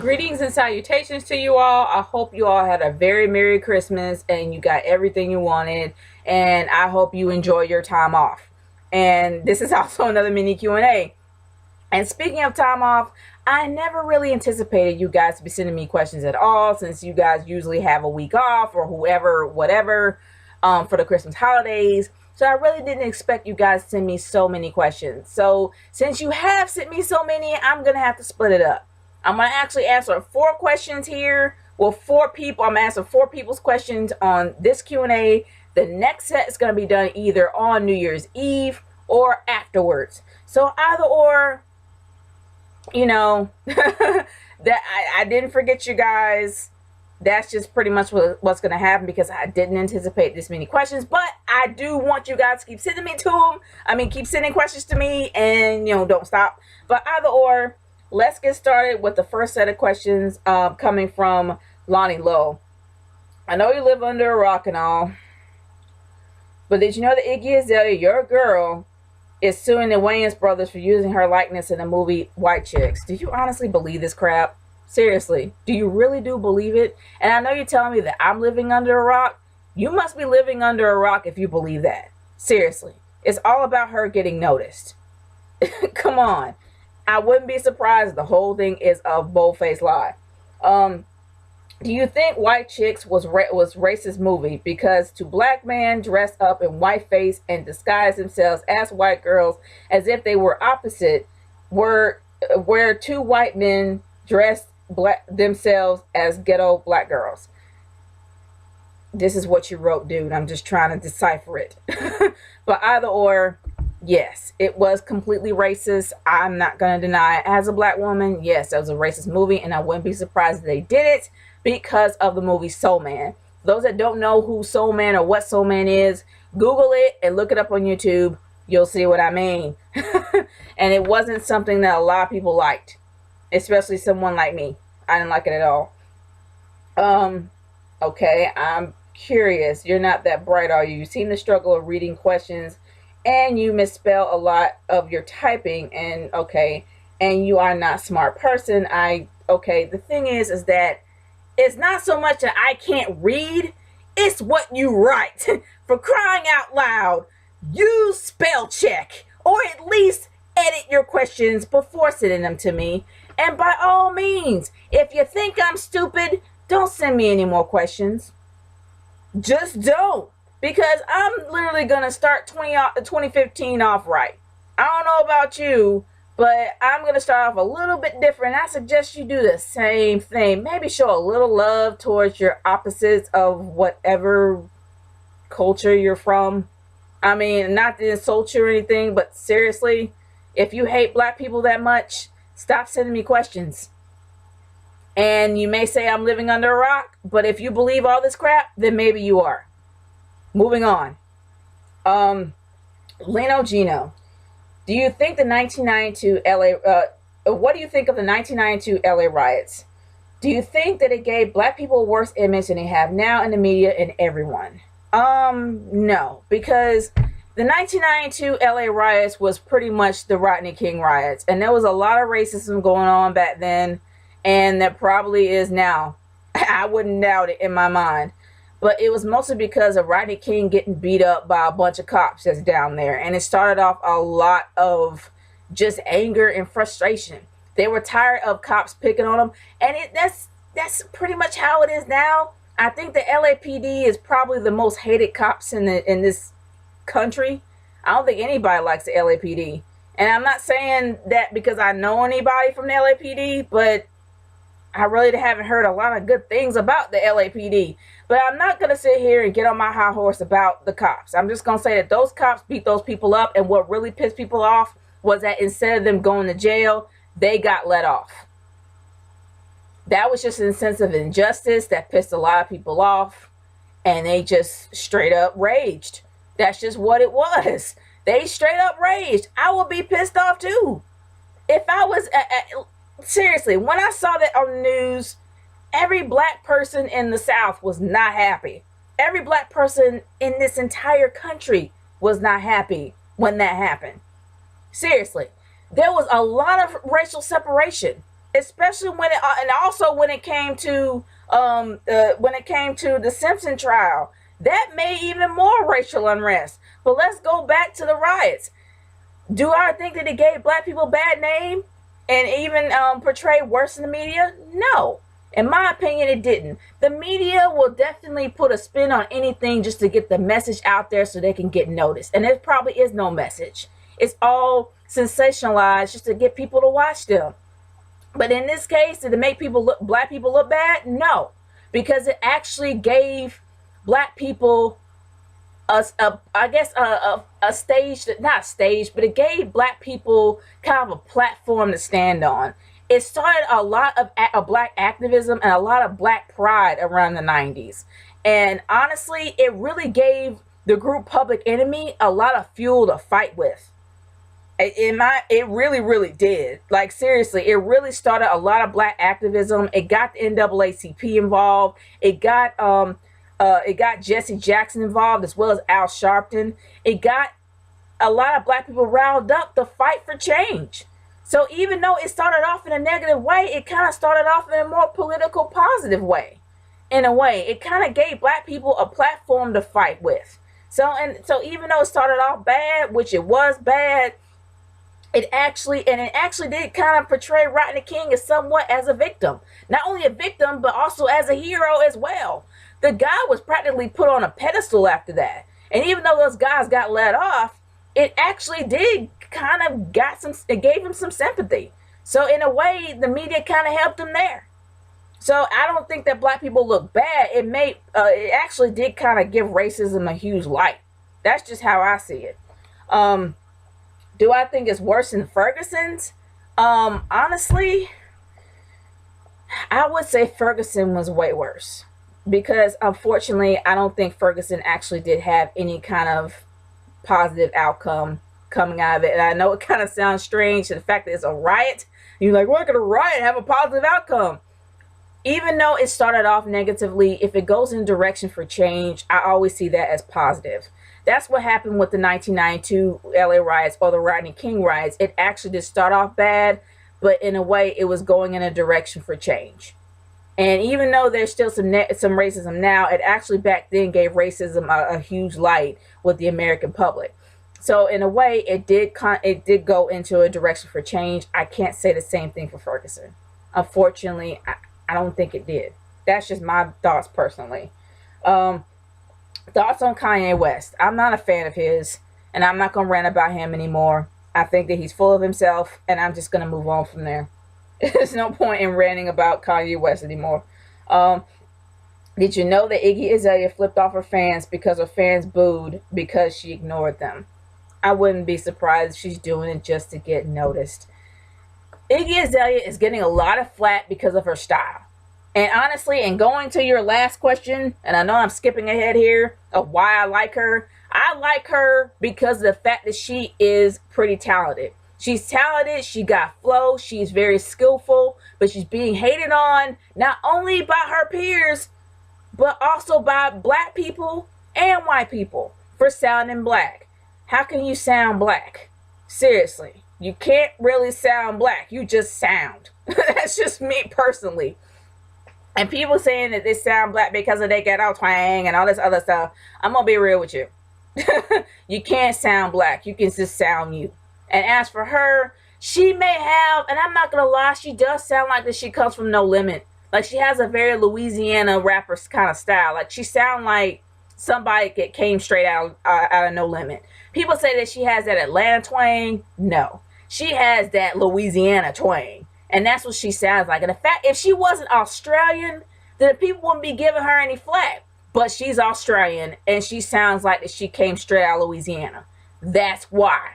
Greetings and salutations to you all. I hope you all had a very Merry Christmas and you got everything you wanted. And I hope you enjoy your time off. And this is also another mini Q&A. And speaking of time off, I never really anticipated you guys to be sending me questions at all, since you guys usually have a week off or whoever, whatever, for the Christmas holidays. So I really didn't expect you guys to send me so many questions. So since you have sent me so many, I'm going to have to split it up. I'm going to actually answer 4 questions here. Well, 4 people. I'm going to answer 4 people's questions on this Q&A. The next set is going to be done either on New Year's Eve or afterwards. So either or, you know, that I didn't forget you guys. That's just pretty much what's going to happen, because I didn't anticipate this many questions. But I do want you guys to keep sending me to them. Keep sending questions to me, and, don't stop. But either or, let's get started with the first set of questions coming from Lonnie Lowe. I know you live under a rock and all, but did you know that Iggy Azalea, your girl, is suing the Wayans brothers for using her likeness in the movie White Chicks? Do you honestly believe this crap? Seriously, do you really do believe it? And I know you're telling me that I'm living under a rock. You must be living under a rock if you believe that. Seriously, it's all about her getting noticed. Come on. I wouldn't be surprised if the whole thing is a bold-faced lie. Do you think White Chicks was racist movie because two black men dressed up in whiteface and disguised themselves as white girls as if they were opposite, where 2 white men dressed themselves as ghetto black girls? This is what you wrote, dude. I'm just trying to decipher it. But either or, yes, it was completely racist. I'm not going to deny it. As a black woman, yes, it was a racist movie, and I wouldn't be surprised if they did it because of the movie Soul Man. For those that don't know who Soul Man or what Soul Man is, Google it and look it up on YouTube. You'll see what I mean. And it wasn't something that a lot of people liked, especially someone like me. I didn't like it at all. Okay, I'm curious. You're not that bright, are you? You seem to struggle with reading questions, and you misspell a lot of your typing, and you are not a smart person. The thing is that it's not so much that I can't read, it's what you write. For crying out loud, use spell check, or at least edit your questions before sending them to me. And by all means, if you think I'm stupid, don't send me any more questions. Just don't. Because I'm literally going to start 2015 off right. I don't know about you, but I'm going to start off a little bit different. I suggest you do the same thing. Maybe show a little love towards your opposites of whatever culture you're from. Not to insult you or anything, but seriously, if you hate black people that much, stop sending me questions. And you may say I'm living under a rock, but if you believe all this crap, then maybe you are. Moving on. Leno Gino, do you think the 1992 what do you think of the 1992 LA riots? Do you think that it gave black people a worse image than they have now in the media and everyone? No, because the 1992 LA riots was pretty much the Rodney King riots, and there was a lot of racism going on back then, and there probably is now. I wouldn't doubt it in my mind. But it was mostly because of Rodney King getting beat up by a bunch of cops that's down there. And it started off a lot of just anger and frustration. They were tired of cops picking on them. And that's pretty much how it is now. I think the LAPD is probably the most hated cops in this country. I don't think anybody likes the LAPD. And I'm not saying that because I know anybody from the LAPD, but I really haven't heard a lot of good things about the LAPD. But I'm not going to sit here and get on my high horse about the cops. I'm just going to say that those cops beat those people up. And what really pissed people off was that instead of them going to jail, they got let off. That was just a sense of injustice that pissed a lot of people off. And they just straight up raged. That's just what it was. They straight up raged. I would be pissed off too. If I was... seriously, when I saw that on the news, every black person in the South was not happy. Every black person in this entire country was not happy when that happened. Seriously, there was a lot of racial separation. especially when it and also when it came to the Simpson trial, that made even more racial unrest. But let's go back to the riots. Do I think that it gave black people a bad name and even portrayed worse in the media? No. In my opinion, it didn't. The media will definitely put a spin on anything just to get the message out there so they can get noticed. And there probably is no message. It's all sensationalized just to get people to watch them. But in this case, did it make black people look bad? No, because it actually gave black people a stage, not a stage, but it gave black people kind of a platform to stand on. It started a lot of black activism and a lot of black pride around the 90s. And honestly, it really gave the group Public Enemy a lot of fuel to fight with. It really did. Like, seriously, it really started a lot of black activism. It got the NAACP involved. It got Jesse Jackson involved, as well as Al Sharpton. It got a lot of black people riled up to fight for change. So even though it started off in a negative way, it kind of started off in a more political, positive way. In a way, it kind of gave black people a platform to fight with. So even though it started off bad, which it was bad, it actually did kind of portray Rodney King as somewhat as a victim. Not only a victim, but also as a hero as well. The guy was practically put on a pedestal after that. And even though those guys got let off, it actually did kind of it gave him some sympathy. So in a way, the media kind of helped him there. So I don't think that black people look bad. It actually did kind of give racism a huge light. That's just how I see it. Do I think it's worse than Ferguson's? Honestly, I would say Ferguson was way worse, because unfortunately, I don't think Ferguson actually did have any kind of positive outcome coming out of it. And I know it kind of sounds strange to the fact that it's a riot. You're like, we're going to riot and have a positive outcome. Even though it started off negatively, if it goes in direction for change, I always see that as positive. That's what happened with the 1992 LA riots or the Rodney King riots. It actually did start off bad, but in a way, it was going in a direction for change. And even though there's still some racism now, it actually back then gave racism a huge light with the American public. So in a way, it did go into a direction for change. I can't say the same thing for Ferguson. Unfortunately, I don't think it did. That's just my thoughts personally. Thoughts on Kanye West. I'm not a fan of his, and I'm not going to rant about him anymore. I think that he's full of himself, and I'm just going to move on from there. There's no point in ranting about Kanye West anymore. Did you know that Iggy Azalea flipped off her fans because her fans booed because she ignored them? I wouldn't be surprised if she's doing it just to get noticed. Iggy Azalea is getting a lot of flack because of her style. And honestly, and going to your last question, and I know I'm skipping ahead here of why I like her because of the fact that she is pretty talented. She's talented, she got flow, she's very skillful, but she's being hated on not only by her peers, but also by black people and white people for sounding black. How can you sound black? Seriously, you can't really sound black, you just sound. That's just me personally. And people saying that they sound black because of they ghetto twang and all this other stuff. I'm going to be real with you. You can't sound black. You can just sound you. And as for her, she may have, and I'm not going to lie, she does sound like that she comes from No Limit. Like, she has a very Louisiana rapper kind of style. Like, she sound like somebody that came straight out of No Limit. People say that she has that Atlanta twang. No. She has that Louisiana twang. And that's what she sounds like. And in fact, if she wasn't Australian, then people wouldn't be giving her any flack. But she's Australian, and she sounds like that she came straight out of Louisiana. That's why.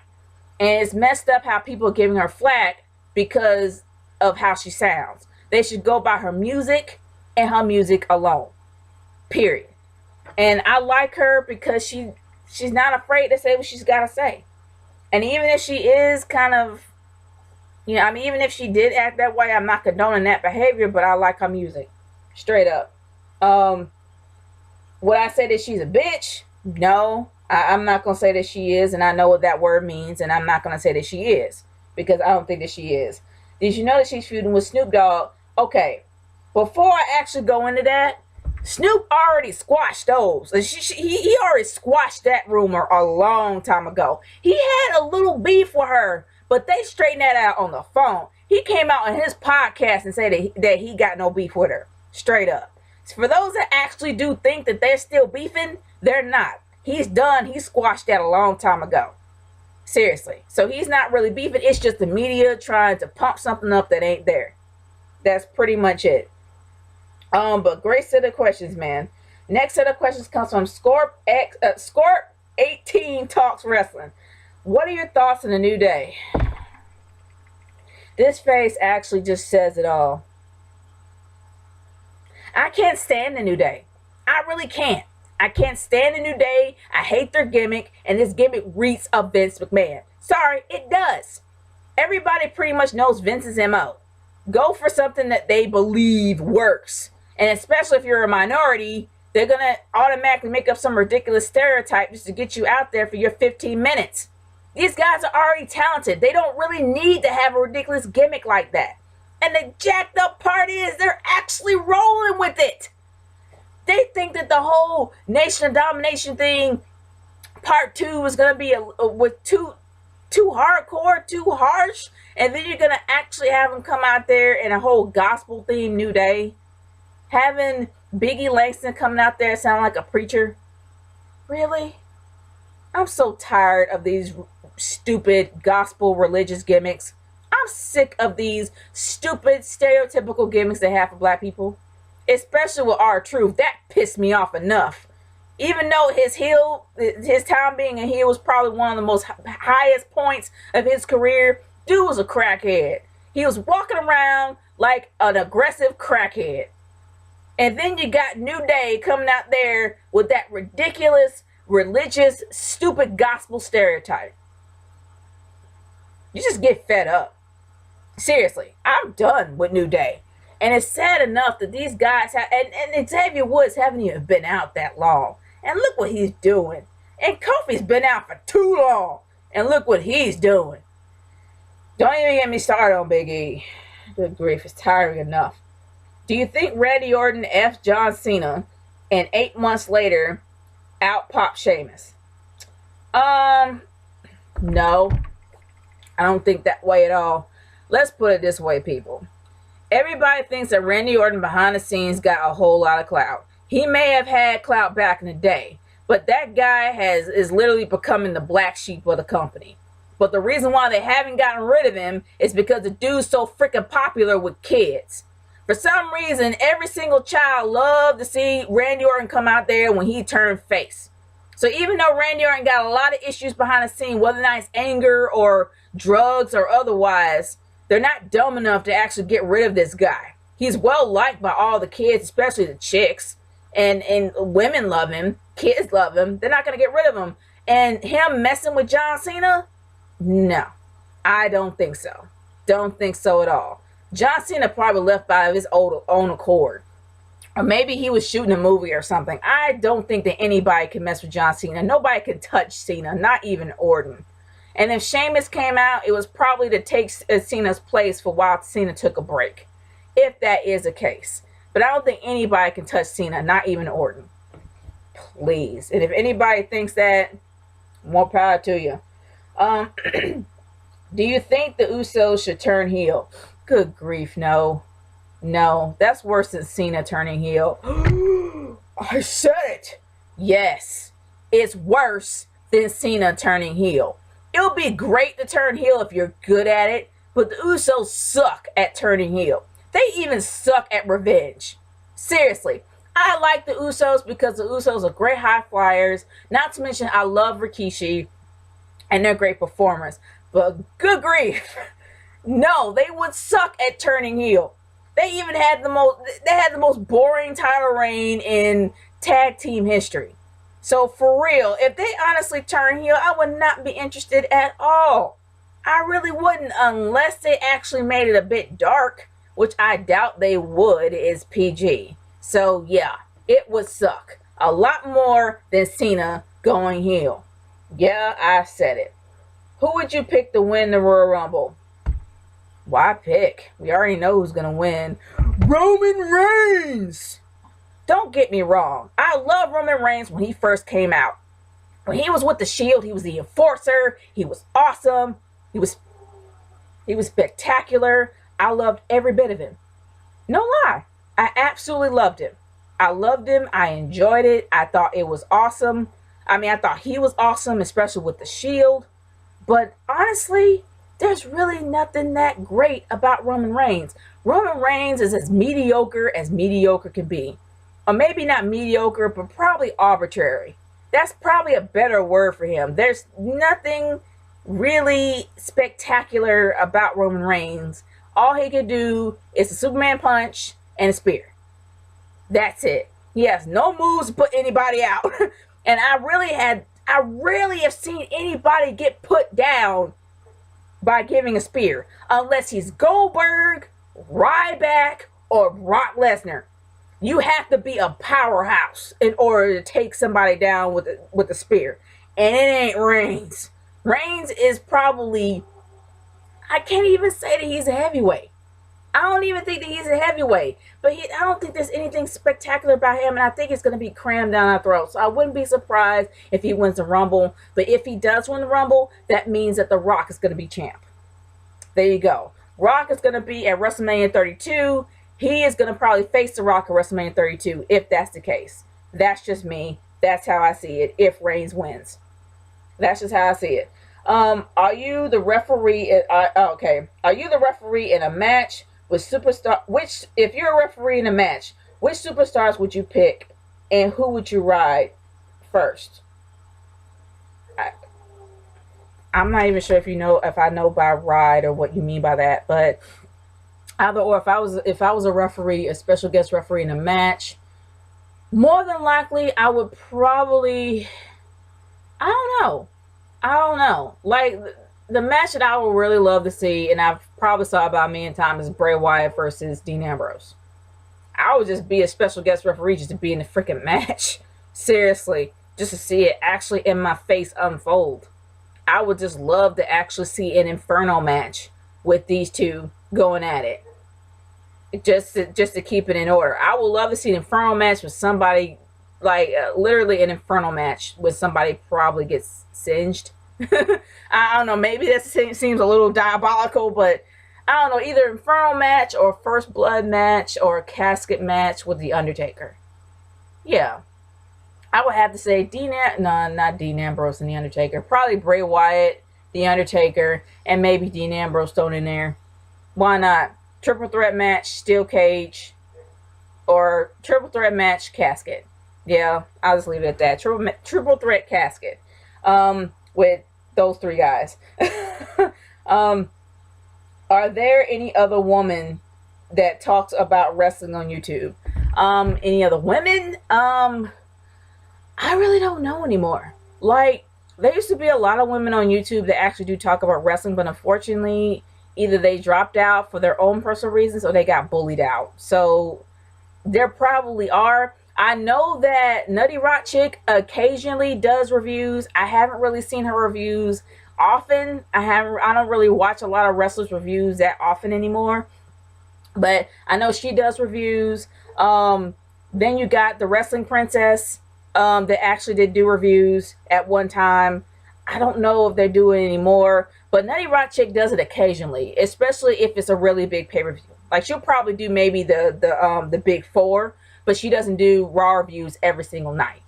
And it's messed up how people are giving her flack because of how she sounds. They should go by her music and her music alone. Period. And I like her because she's not afraid to say what she's got to say. And even if she is kind of, even if she did act that way, I'm not condoning that behavior, but I like her music. Straight up. Would I say that she's a bitch? No. I'm not going to say that she is, and I know what that word means, and I'm not going to say that she is, because I don't think that she is. Did you know that she's feuding with Snoop Dogg? Okay, before I actually go into that, Snoop already squashed those. He already squashed that rumor a long time ago. He had a little beef with her, but they straightened that out on the phone. He came out on his podcast and said that he got no beef with her. Straight up. For those that actually do think that they're still beefing, they're not. He's done. He squashed that a long time ago. Seriously. So he's not really beefing. It's just the media trying to pump something up that ain't there. That's pretty much it. But great set of questions, man. Next set of questions comes from Scorp 18 Talks Wrestling. What are your thoughts on the New Day? This face actually just says it all. I can't stand the New Day. I really can't. I can't stand the New Day. I hate their gimmick, and this gimmick reeks of Vince McMahon. Sorry, it does. Everybody pretty much knows Vince's MO. Go for something that they believe works. And especially if you're a minority, they're going to automatically make up some ridiculous stereotype just to get you out there for your 15 minutes. These guys are already talented. They don't really need to have a ridiculous gimmick like that. And the jacked up part is they're actually rolling with it. They think that the whole Nation of Domination thing, part 2, is going to be with too hardcore, too harsh. And then you're going to actually have them come out there in a whole gospel themed New Day. Having Biggie Langston coming out there sound like a preacher. Really? I'm so tired of these stupid gospel religious gimmicks. I'm sick of these stupid stereotypical gimmicks they have for black people. Especially with R-Truth. That pissed me off enough. Even though his time being a heel was probably one of the most highest points of his career, dude was a crackhead. He was walking around like an aggressive crackhead. And then you got New Day coming out there with that ridiculous, religious, stupid gospel stereotype. You just get fed up. Seriously, I'm done with New Day. And it's sad enough that these guys have, and Xavier Woods haven't even been out that long. And look what he's doing. And Kofi's been out for too long. And look what he's doing. Don't even get me started on Big E. Good grief, it's tiring enough. Do you think Randy Orton F John Cena and 8 months later out pop Sheamus? No. I don't think that way at all. Let's put it this way, people. Everybody thinks that Randy Orton behind the scenes got a whole lot of clout. He may have had clout back in the day, but that guy is literally becoming the black sheep of the company. But the reason why they haven't gotten rid of him is because the dude's so freaking popular with kids. For some reason, every single child loved to see Randy Orton come out there when he turned face. So even though Randy Orton got a lot of issues behind the scene, whether or not it's anger or drugs or otherwise, they're not dumb enough to actually get rid of this guy. He's well liked by all the kids, especially the chicks. And women love him. Kids love him. They're not going to get rid of him. And him messing with John Cena? No. I don't think so. Don't think so at all. John Cena probably left by his own accord. Or maybe he was shooting a movie or something. I don't think that anybody can mess with John Cena. Nobody can touch Cena, not even Orton. And if Sheamus came out, it was probably to take Cena's place for while Cena took a break. If that is the case. But I don't think anybody can touch Cena, not even Orton. Please. And if anybody thinks that, more power to you. Do you think the Usos should turn heel? Good grief, no. No, that's worse than Cena turning heel. I said it. Yes, it's worse than Cena turning heel. It'll be great to turn heel if you're good at it, but the Usos suck at turning heel. They even suck at revenge. Seriously, I like the Usos because the Usos are great high flyers. Not to mention I love Rikishi and they're great performers. But good grief. No, they would suck at turning heel. They even had the most boring title reign in tag team history. So for real, if they honestly turn heel, I would not be interested at all. I really wouldn't unless they actually made it a bit dark, which I doubt they would, is PG. So yeah, it would suck. A lot more than Cena going heel. Yeah, I said it. Who would you pick to win the Royal Rumble? Why pick? We already know who's gonna win. Roman Reigns! Don't get me wrong. I love Roman Reigns when he first came out. When he was with the Shield, he was the enforcer. He was awesome. He was spectacular. I loved every bit of him. No lie. I absolutely loved him. I loved him. I enjoyed it. I thought it was awesome. I mean, I thought he was awesome, especially with the Shield. But honestly, there's really nothing that great about Roman Reigns. Roman Reigns is as mediocre can be. Or maybe not mediocre, but probably arbitrary. That's probably a better word for him. There's nothing really spectacular about Roman Reigns. All he can do is a Superman punch and a spear. That's it. He has no moves to put anybody out. And I rarely have seen anybody get put down by giving a spear. Unless he's Goldberg, Ryback, or Brock Lesnar. You have to be a powerhouse in order to take somebody down with a spear. And it ain't Reigns. Reigns is probably, I can't even say that he's a heavyweight. I don't even think that he's a heavyweight. But I don't think there's anything spectacular about him. And I think it's going to be crammed down our throats. So I wouldn't be surprised if he wins the Rumble. But if he does win the Rumble, that means that The Rock is going to be champ. There you go. Rock is going to be at WrestleMania 32. He is going to probably face The Rock at WrestleMania 32 if that's the case. That's just me. That's how I see it if Reigns wins. That's just how I see it. Are you the referee? Okay. Are you the referee in a match with superstar? If you're a referee in a match, which superstars would you pick, and who would you ride first? I'm not even sure if I know by ride or what you mean by that, but either or, if I was a referee, a special guest referee in a match, more than likely I would probably, I don't know. Like the match that I would really love to see, and I've probably saw about a million times, is Bray Wyatt versus Dean Ambrose. I would just be a special guest referee just to be in the freaking match. Seriously, just to see it actually in my face unfold. I would just love to actually see an Inferno match with these two going at it. Just to keep it in order. I would love to see an Inferno match with somebody, like literally an Inferno match with somebody probably gets singed. I don't know, maybe that seems a little diabolical, but I don't know, either Inferno match or First Blood match or a casket match with The Undertaker. Yeah. I would have to say not Dean Ambrose and The Undertaker. Probably Bray Wyatt, The Undertaker, and maybe Dean Ambrose thrown in there. Why not? Triple threat match, steel cage, or triple threat match, casket. Yeah, I'll just leave it at that. Triple threat casket. With those three guys. Are there any other women that talks about wrestling on YouTube? Any other women? I really don't know anymore. Like, there used to be a lot of women on YouTube that actually do talk about wrestling, but unfortunately, either they dropped out for their own personal reasons or they got bullied out. So, there probably are. I know that Nutty Rock Chick occasionally does reviews. I haven't really seen her reviews often. I don't really watch a lot of wrestlers' reviews that often anymore. But I know she does reviews. Then you got the Wrestling Princess that actually did do reviews at one time. I don't know if they do it anymore, but Nutty Rock Chick does it occasionally, especially if it's a really big pay-per-view. Like, she'll probably do maybe the big four, but she doesn't do Raw reviews every single night.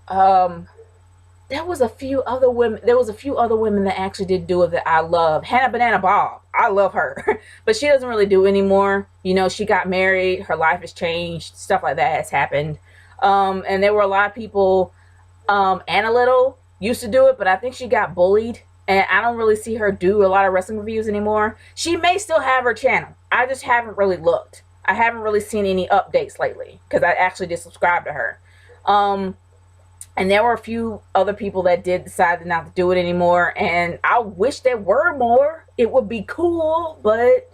There was a few other women that actually did do it that I love. Hannah Banana Bob. I love her. But she doesn't really do it anymore. You know, she got married, her life has changed, stuff like that has happened. And there were a lot of people, Anna Little used to do it, but I think she got bullied, and I don't really see her do a lot of wrestling reviews anymore. She may still have her channel. I just haven't really looked. I haven't really seen any updates lately, because I actually did subscribe to her. And there were a few other people that did decide not to do it anymore, and I wish there were more. It would be cool, but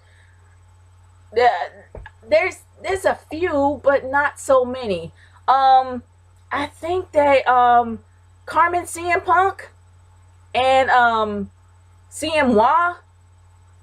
there's a few, but not so many. I think that Carmen CM Punk and CM Wah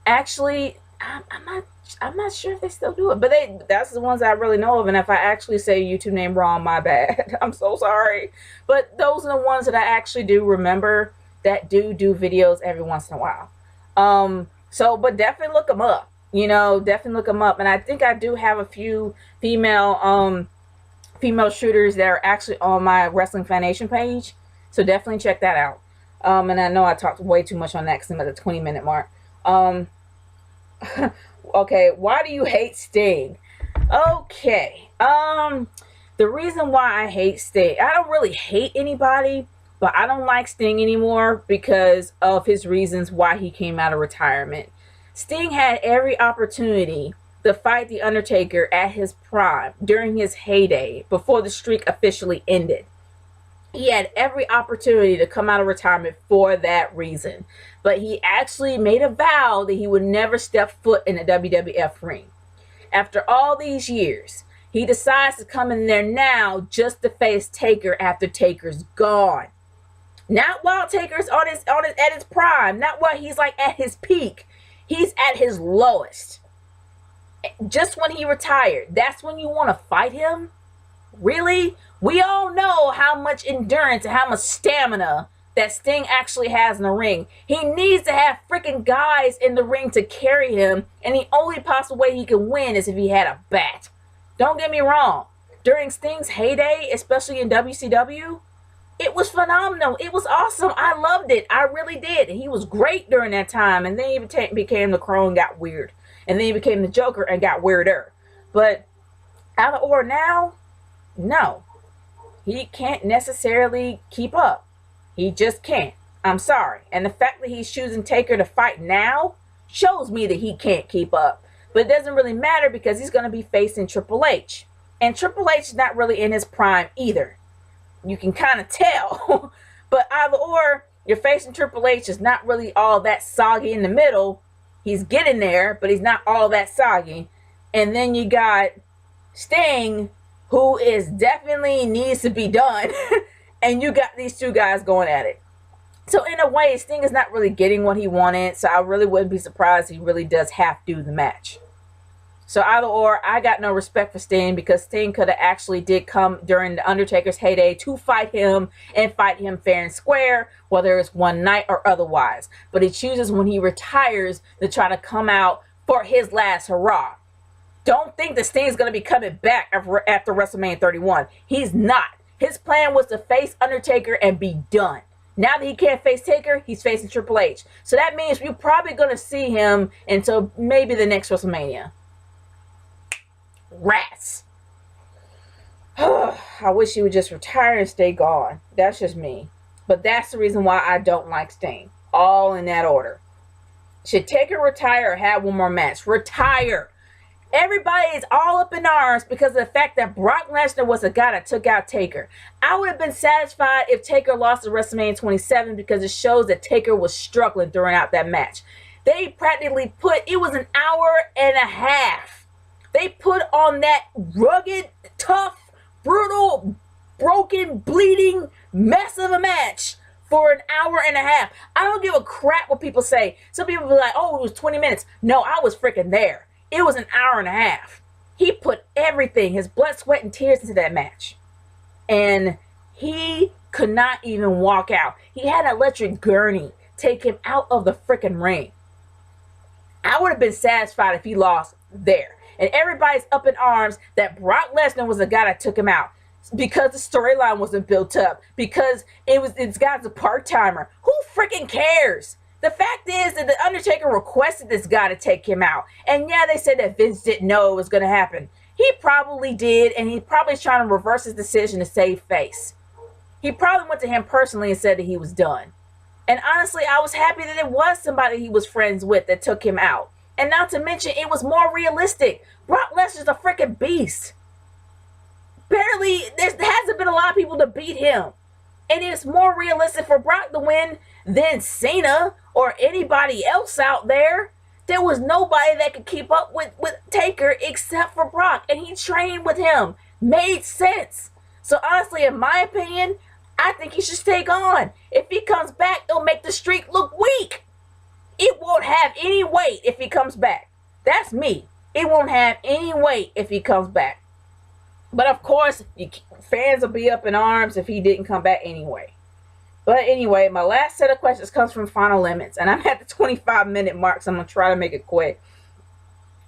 Actually, I'm not sure if they still do it, but that's the ones I really know of. And if I actually say YouTube name wrong, my bad. I'm so sorry. But those are the ones that I actually do remember that do videos every once in a while. So but definitely look them up. You know, definitely look them up. And I think I do have a few female shooters that are actually on my Wrestling Foundation page. So definitely check that out. And I know I talked way too much on that because I'm at the 20-minute mark. Okay, why do you hate Sting? Okay. The reason why I hate Sting, I don't really hate anybody, but I don't like Sting anymore because of his reasons why he came out of retirement. Sting had every opportunity to fight The Undertaker at his prime during his heyday before the streak officially ended. He had every opportunity to come out of retirement for that reason. But he actually made a vow that he would never step foot in a WWF ring. After all these years, he decides to come in there now just to face Taker after Taker's gone. Not while Taker's at his prime, not while he's like at his peak. He's at his lowest. Just when he retired, that's when you want to fight him? Really? We all know how much endurance and how much stamina that Sting actually has in the ring. He needs to have freaking guys in the ring to carry him, and the only possible way he can win is if he had a bat. Don't get me wrong. During Sting's heyday, especially in WCW, it was phenomenal. It was awesome. I loved it. I really did. He was great during that time, and then he became the Crow and got weird. And then he became the Joker and got weirder. But out of order now, no. He can't necessarily keep up. He just can't. I'm sorry. And the fact that he's choosing Taker to fight now shows me that he can't keep up. But it doesn't really matter because he's going to be facing Triple H. And Triple H is not really in his prime either. You can kind of tell. But either or, you're facing Triple H is not really all that soggy in the middle. He's getting there, but he's not all that soggy. And then you got Sting, who is definitely needs to be done. And you got these two guys going at it. So in a way, Sting is not really getting what he wanted. So I really wouldn't be surprised if he really does have to do the match. So either or, I got no respect for Sting because Sting could have actually did come during the Undertaker's heyday to fight him and fight him fair and square, whether it's one night or otherwise. But he chooses when he retires to try to come out for his last hurrah. Don't think that Sting's going to be coming back after WrestleMania 31. He's not. His plan was to face Undertaker and be done. Now that he can't face Taker, he's facing Triple H. So that means you're probably going to see him until maybe the next WrestleMania. Rats. I wish he would just retire and stay gone. That's just me. But that's the reason why I don't like Sting. All in that order. Should Taker retire or have one more match? Retire. Everybody is all up in arms because of the fact that Brock Lesnar was the guy that took out Taker. I would have been satisfied if Taker lost at WrestleMania 27 because it shows that Taker was struggling throughout that match. They practically it was an hour and a half. They put on that rugged, tough, brutal, broken, bleeding mess of a match for an hour and a half. I don't give a crap what people say. Some people be like, oh, it was 20 minutes. No, I was freaking there. It was an hour and a half. He put everything, his blood, sweat, and tears into that match. And he could not even walk out. He had an electric gurney take him out of the freaking ring. I would have been satisfied if he lost there. And everybody's up in arms that Brock Lesnar was the guy that took him out because the storyline wasn't built up, because this guy's a part-timer. Who freaking cares? The fact is that The Undertaker requested this guy to take him out. And yeah, they said that Vince didn't know it was going to happen. He probably did, and he probably is trying to reverse his decision to save face. He probably went to him personally and said that he was done. And honestly, I was happy that it was somebody he was friends with that took him out. And not to mention, it was more realistic. Brock Lesnar's a freaking beast. Barely, there hasn't been a lot of people to beat him. And it's more realistic for Brock to win than Cena or anybody else out there. There was nobody that could keep up with Taker except for Brock. And he trained with him. Made sense. So honestly, in my opinion, I think he should stay gone. If he comes back, it'll make the streak look weak. it won't have any weight if he comes back. That's me. It won't have any weight if he comes back. But of course, fans will be up in arms if he didn't come back anyway. But anyway, my last set of questions comes from Final Limits, and I'm at the 25-minute mark, so I'm going to try to make it quick.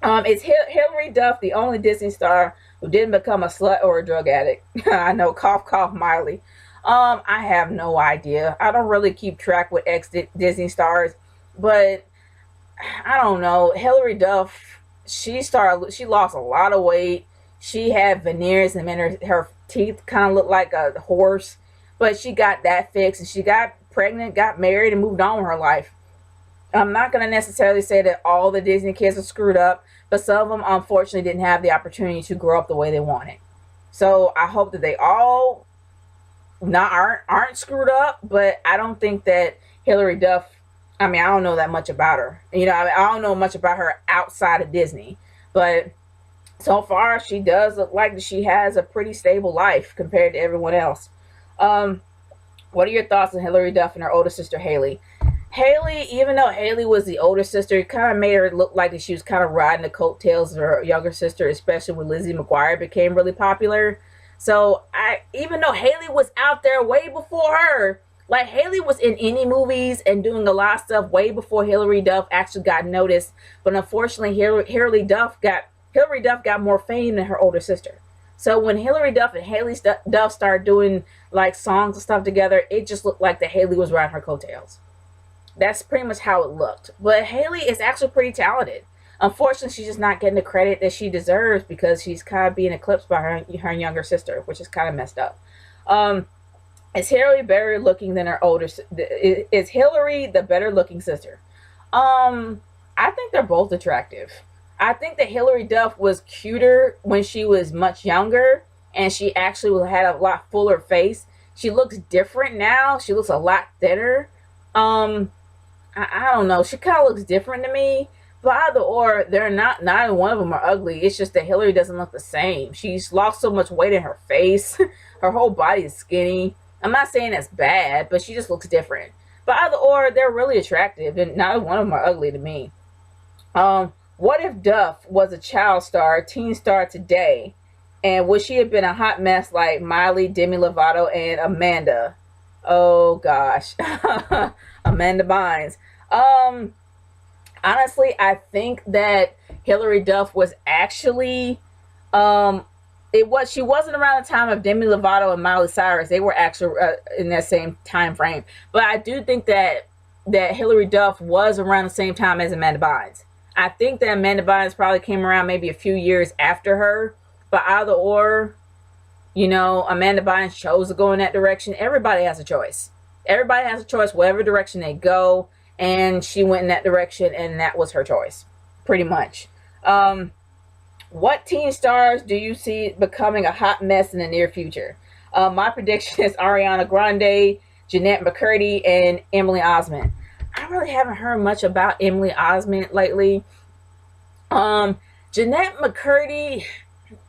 Is Hilary Duff the only Disney star who didn't become a slut or a drug addict? I know, cough, cough, Miley. I have no idea. I don't really keep track with ex-Disney stars, but I don't know. Hilary Duff, she lost a lot of weight. She had veneers and her teeth kind of looked like a horse, but she got that fixed and she got pregnant, got married, and moved on with her life. I'm not going to necessarily say that all the Disney kids are screwed up, but some of them unfortunately didn't have the opportunity to grow up the way they wanted. So I hope that they all aren't screwed up, but I don't think that Hilary Duff, I mean, I don't know that much about her. You know, I don't know much about her outside of Disney, but so far she does look like she has a pretty stable life compared to everyone else. What are your thoughts on Hilary Duff and her older sister Haley? Haley, even though Haley was the older sister, it kind of made her look like she was kind of riding the coattails of her younger sister, especially when Lizzie McGuire became really popular. So even though Haley was out there way before her, like Haley was in any movies and doing a lot of stuff way before Hilary Duff actually got noticed. But unfortunately, Hilary Duff got more fame than her older sister. So when Hilary Duff and Haley Duff started doing like songs and stuff together, it just looked like that Haley was riding her coattails. That's pretty much how it looked. But Haley is actually pretty talented. Unfortunately, she's just not getting the credit that she deserves because she's kind of being eclipsed by her younger sister, which is kind of messed up. Is Hilary better looking than her older? Is Hilary the better looking sister? I think they're both attractive. I think that Hilary Duff was cuter when she was much younger, and she actually had a lot fuller face. She looks different now. She looks a lot thinner. I don't know. She kind of looks different to me. But either or, they're neither one of them are ugly. It's just that Hilary doesn't look the same. She's lost so much weight in her face. Her whole body is skinny. I'm not saying that's bad, but she just looks different. But either or, they're really attractive, and neither one of them are ugly to me. What if Duff was a child star, teen star today, and would she have been a hot mess like Miley, Demi Lovato, and Amanda? Oh gosh, Amanda Bynes. Honestly, I think that Hilary Duff was actually, she wasn't around the time of Demi Lovato and Miley Cyrus. They were actually in that same time frame. But I do think that Hilary Duff was around the same time as Amanda Bynes. I think that Amanda Bynes probably came around maybe a few years after her. But either or, you know, Amanda Bynes chose to go in that direction. Everybody has a choice. Everybody has a choice, whatever direction they go. And she went in that direction, and that was her choice, pretty much. What teen stars do you see becoming a hot mess in the near future? My prediction is Ariana Grande, Jeanette McCurdy, and Emily Osment. I really haven't heard much about Emily Osment lately. Jeanette McCurdy,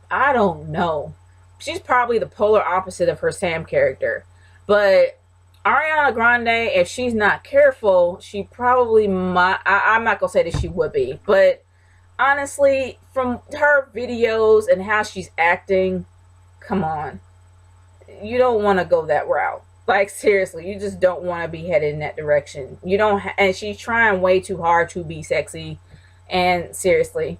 I don't know. She's probably the polar opposite of her Sam character. But Ariana Grande, if she's not careful, she probably might. I'm not going to say that she would be. But honestly, from her videos and how she's acting, come on. You don't want to go that route. Like, seriously, you just don't want to be headed in that direction. You don't, and she's trying way too hard to be sexy. And seriously,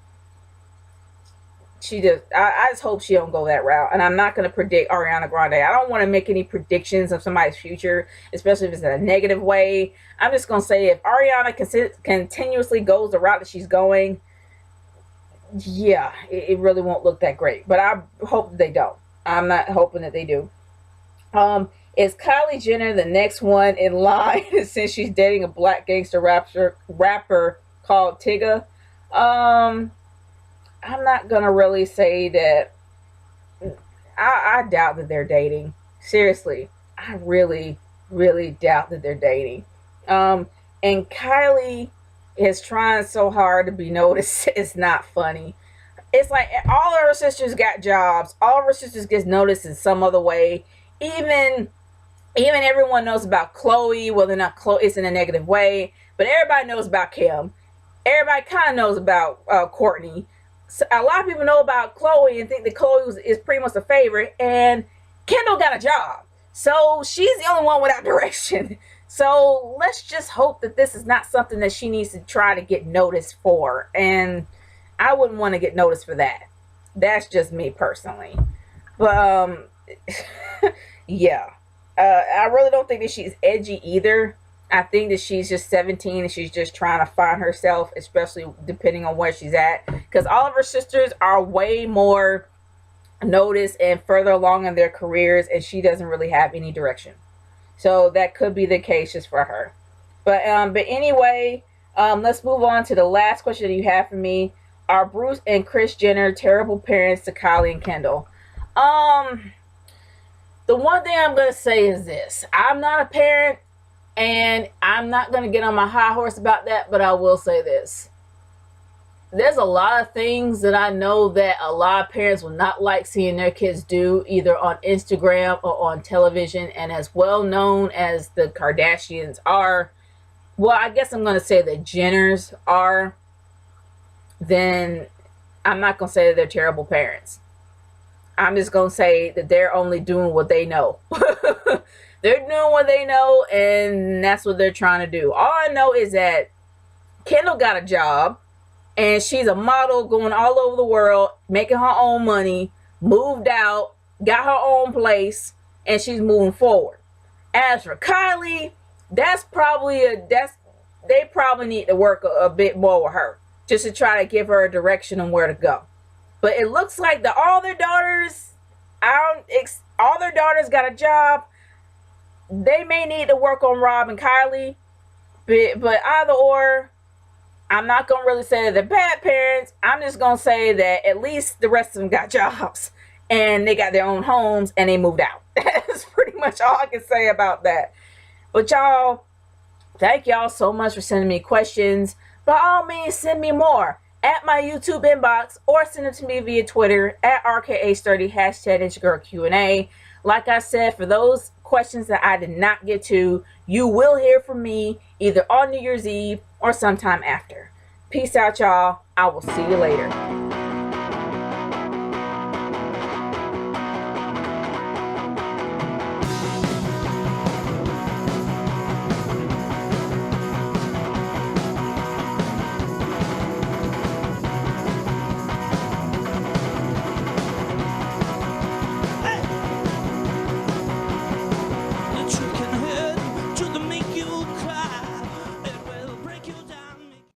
I just hope she don't go that route. And I'm not going to predict Ariana Grande. I don't want to make any predictions of somebody's future, especially if it's in a negative way. I'm just going to say if Ariana continuously goes the route that she's going, yeah, it really won't look that great. But I hope that they don't. I'm not hoping that they do. Is Kylie Jenner the next one in line since she's dating a black gangster rapper called Tyga? I'm not gonna really say that. I doubt that they're dating. Seriously, I really, really doubt that they're dating. And Kylie is trying so hard to be noticed. It's not funny. It's like all of her sisters got jobs. All of her sisters gets noticed in some other way. Even everyone knows about Chloe, whether or not Chloe is in a negative way. But everybody knows about Kim. Everybody kind of knows about Kourtney. So a lot of people know about Khloe and think that Khloe is pretty much a favorite. And Kendall got a job. So she's the only one without direction. So let's just hope that this is not something that she needs to try to get noticed for. And I wouldn't want to get noticed for that. That's just me personally. But yeah. I really don't think that she's edgy either. I think that she's just 17 and she's just trying to find herself, especially depending on where she's at. Because all of her sisters are way more noticed and further along in their careers, and she doesn't really have any direction. So that could be the case just for her. But anyway, let's move on to the last question that you have for me. Are Bruce and Kris Jenner terrible parents to Kylie and Kendall? The one thing I'm going to say is this. I'm not a parent, and I'm not going to get on my high horse about that, but I will say this. There's a lot of things that I know that a lot of parents will not like seeing their kids do, either on Instagram or on television. And as well known as the Kardashians are, well, I guess I'm going to say the Jenners are, then I'm not going to say that they're terrible parents. I'm just going to say that they're only doing what they know. They're doing what they know, and that's what they're trying to do. All I know is that Kendall got a job, and she's a model going all over the world, making her own money, moved out, got her own place, and she's moving forward. As for Kylie, they probably need to work a bit more with her, just to try to give her a direction on where to go. But it looks like that all their daughters got a job. They may need to work on Rob and Kylie, but either or, I'm not going to really say that they're bad parents. I'm just going to say that at least the rest of them got jobs and they got their own homes and they moved out. That's pretty much all I can say about that. But y'all, thank y'all so much for sending me questions. By all means, send me more at my YouTube inbox or send it to me via Twitter at RKH30 #InstaGirlQ&A. Like I said, for those questions that I did not get to, you will hear from me either on New Year's Eve or sometime after. Peace out, y'all. I will see you later.